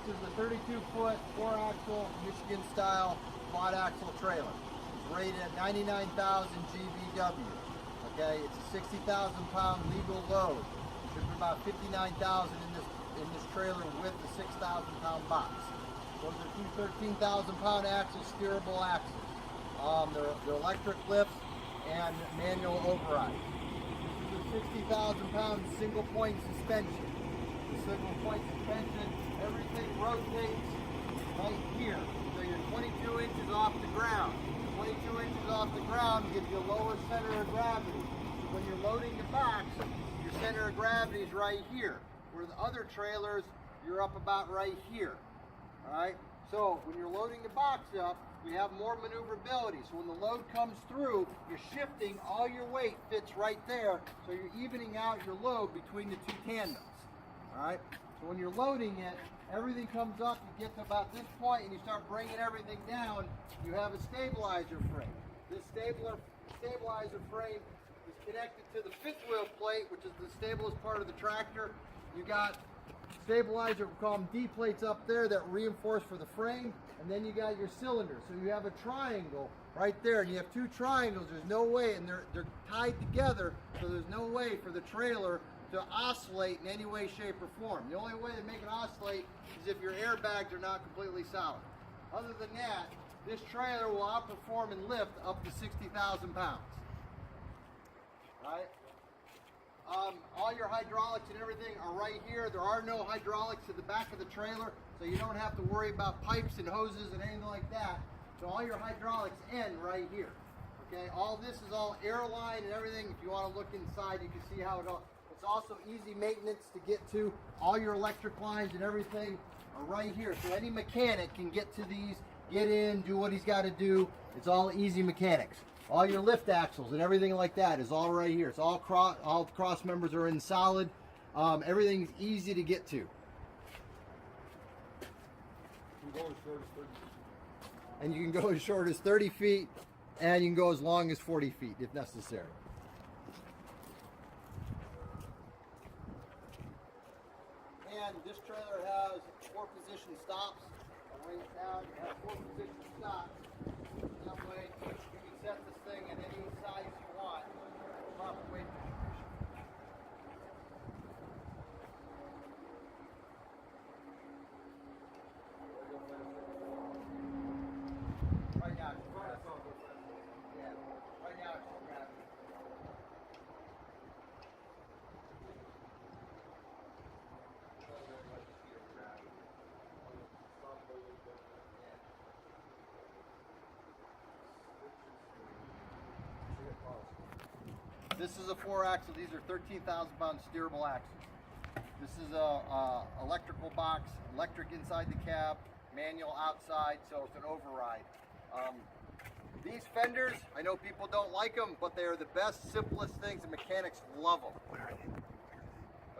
is a 32-foot, 4-axle, Michigan-style quad axle trailer. It's rated at 99,000 GVW. Okay, it's a 60,000-pound legal load. It should be about 59,000 in this trailer with the 6,000-pound box. Those are two 13,000-pound axles, steerable axles. They're electric lifts and manual override. This is a 60,000-pound single-point suspension. The single-point suspension, everything rotates right here. So you're 22 inches off the ground. 22 inches off the ground gives you a lower center of gravity. So when you're loading the box, your center of gravity is right here. Where the other trailers, you're up about right here. All right. So when you're loading the box up, you have more maneuverability. So when the load comes through, you're shifting, all your weight fits right there. So you're evening out your load between the two tandems. All right. So when you're loading it, everything comes up, you get to about this point and you start bringing everything down, you have a stabilizer frame. This stabilizer frame is connected to the fifth wheel plate, which is the stablest part of the tractor. You got stabilizer, we call them D plates up there that reinforce for the frame, and then you got your cylinder. So you have a triangle right there, and you have two triangles. There's no way, and they're tied together, so there's no way for the trailer to oscillate in any way, shape, or form. The only way to make it oscillate is if your airbags are not completely solid. Other than that, this trailer will outperform and lift up to 60,000 pounds. Right? All your hydraulics and everything are right here. There are no hydraulics to the back of the trailer, so you don't have to worry about pipes and hoses and anything like that. So all your hydraulics end right here. Okay, all this is all airline and everything. If you want to look inside, you can see how it all. It's also easy maintenance to get to. All your electric lines and everything are right here. So any mechanic can get to these, get in, do what he's got to do. It's all easy mechanics. All your lift axles and everything like that is all right here. It's all the cross members are in solid. Everything's easy to get to. And you can go as short as 30 feet, and you can go as long as 40 feet if necessary. And this trailer has 4-position stops. I'll wait down. You have 4-position stops. That way you can set this thing at any size you want. Proper weight distribution. Right now, yeah. Right now, it's gravity. This is a 4-axle. These are 13,000-pound steerable axles. This is a electrical box, electric inside the cab, manual outside, so it's an override. These fenders, I know people don't like them, but they are the best, simplest things, and mechanics love them.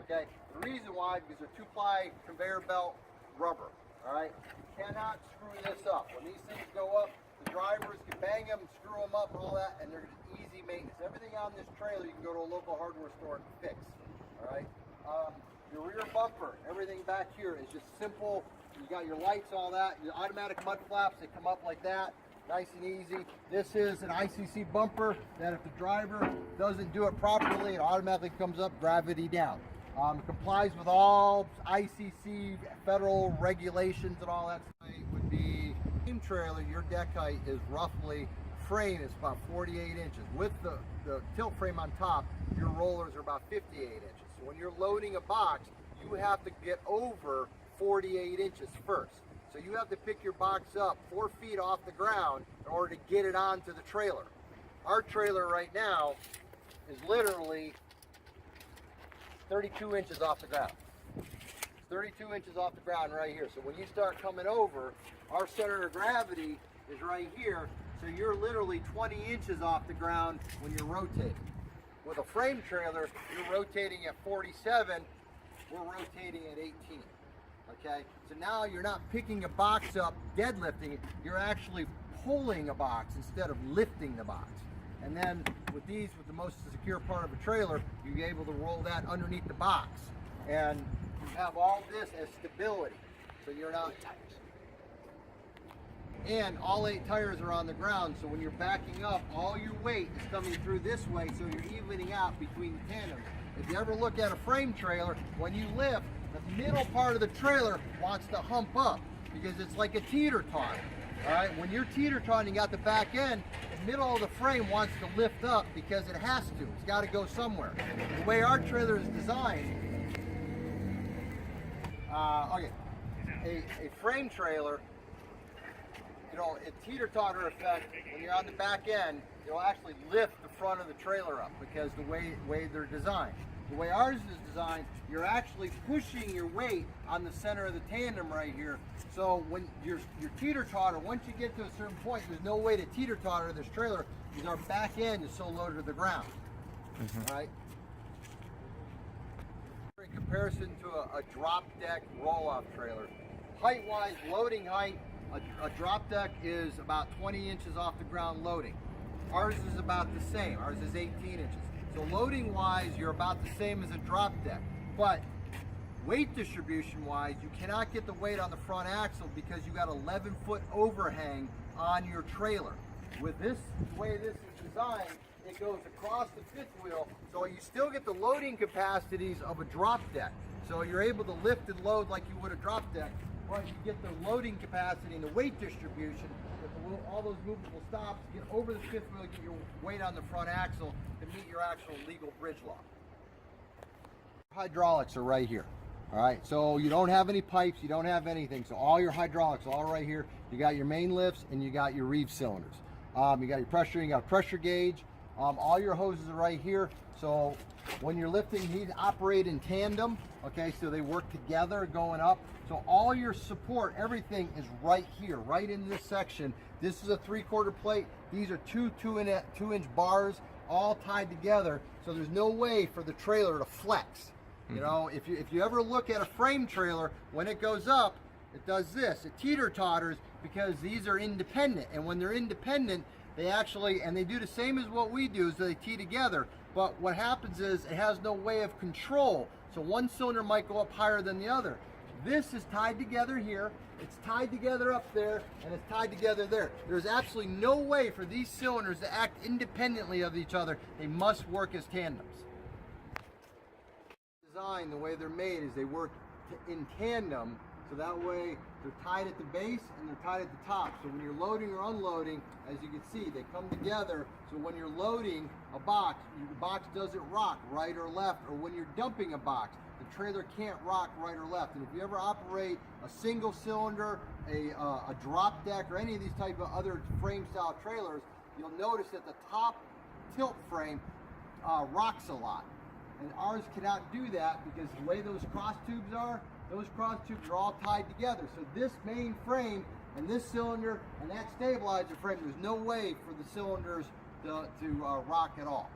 Okay, the reason why, because they're 2-ply conveyor belt rubber. All right, you cannot screw this up. When these things go up, the drivers can bang them, screw them up, and all that, and they're easy maintenance. Everything on this trailer, you can go to a local hardware store and fix. All right. Your rear bumper, everything back here is just simple. You got your lights, all that. Your automatic mud flaps, they come up like that, nice and easy. This is an ICC bumper that if the driver doesn't do it properly, it automatically comes up, gravity down. It complies with all ICC federal regulations and all that. Would be trailer, your deck height is roughly, frame is about 48 inches. With the tilt frame on top, your rollers are about 58 inches. So when you're loading a box, you have to get over 48 inches first. So you have to pick your box up 4 feet off the ground in order to get it onto the trailer. Our trailer right now is literally 32 inches off the ground. 32 inches off the ground right here. So when you start coming over, our center of gravity is right here. So you're literally 20 inches off the ground when you're rotating. With a frame trailer, you're rotating at 47, we're rotating at 18. Okay, so now you're not picking a box up, deadlifting it, you're actually pulling a box instead of lifting the box. And then with these, with the most secure part of a trailer, you're able to roll that underneath the box. And you have all this as stability. So you're not. And all 8 tires are on the ground, so when you're backing up, all your weight is coming through this way, so you're evening out between the tandems. If you ever look at a frame trailer, when you lift, the middle part of the trailer wants to hump up because it's like a teeter-totter. All right, when you're teeter-totting, you got the back end, the middle of the frame wants to lift up because it has to. It's got to go somewhere. The way our trailer is designed, a frame trailer, you know, a teeter-totter effect, when you're on the back end, it'll actually lift the front of the trailer up because the way they're designed. The way ours is designed, you're actually pushing your weight on the center of the tandem right here. So when your teeter-totter, once you get to a certain point, there's no way to teeter-totter this trailer because our back end is so low to the ground. All right? In comparison to a drop deck roll-off trailer, height-wise, loading height, a drop deck is about 20 inches off the ground loading. Ours is about the same. Ours is 18 inches. So loading wise, you're about the same as a drop deck. But weight distribution wise, you cannot get the weight on the front axle because you got 11-foot overhang on your trailer. With this, the way this is designed, it goes across the fifth wheel, so you still get the loading capacities of a drop deck. So you're able to lift and load like you would a drop deck, but you get the loading capacity and the weight distribution with all those movable stops, get over the fifth wheel, get your weight on the front axle to meet your actual legal bridge lock. Hydraulics are right here. All right, so you don't have any pipes, you don't have anything, so all your hydraulics are all right here. You got your main lifts and you got your reeve cylinders. You got your pressure, you got a pressure gauge. All your hoses are right here. So when you're lifting, you need to operate in tandem. Okay, so they work together going up. So all your support, everything is right here, right in this section. This is a 3/4 plate. These are two 2-inch bars all tied together. So there's no way for the trailer to flex. You know, if you ever look at a frame trailer, when it goes up, it does this. It teeter-totters because these are independent. And when they're independent, they actually, and they do the same as what we do, is they tee together. But what happens is it has no way of control. So one cylinder might go up higher than the other. This is tied together here, it's tied together up there, and it's tied together there. There's absolutely no way for these cylinders to act independently of each other. They must work as tandems. The way they're made is they work in tandem, so that way they're tied at the base and they're tied at the top. So when you're loading or unloading, as you can see, they come together. So when you're loading a box, the box doesn't rock right or left, or when you're dumping a box, the trailer can't rock right or left. And if you ever operate a single cylinder, a drop deck, or any of these type of other frame style trailers, you'll notice that the top tilt frame rocks a lot. And ours cannot do that because the way those cross tubes are all tied together. So this main frame and this cylinder and that stabilizer frame, there's no way for the cylinders to rock at all.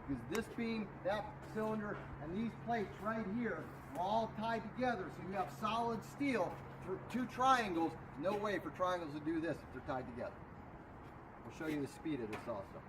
Because this beam, that cylinder, and these plates right here are all tied together. So you have solid steel for 2 triangles. No way for triangles to do this if they're tied together. We'll show you the speed of this also.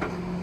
Bye.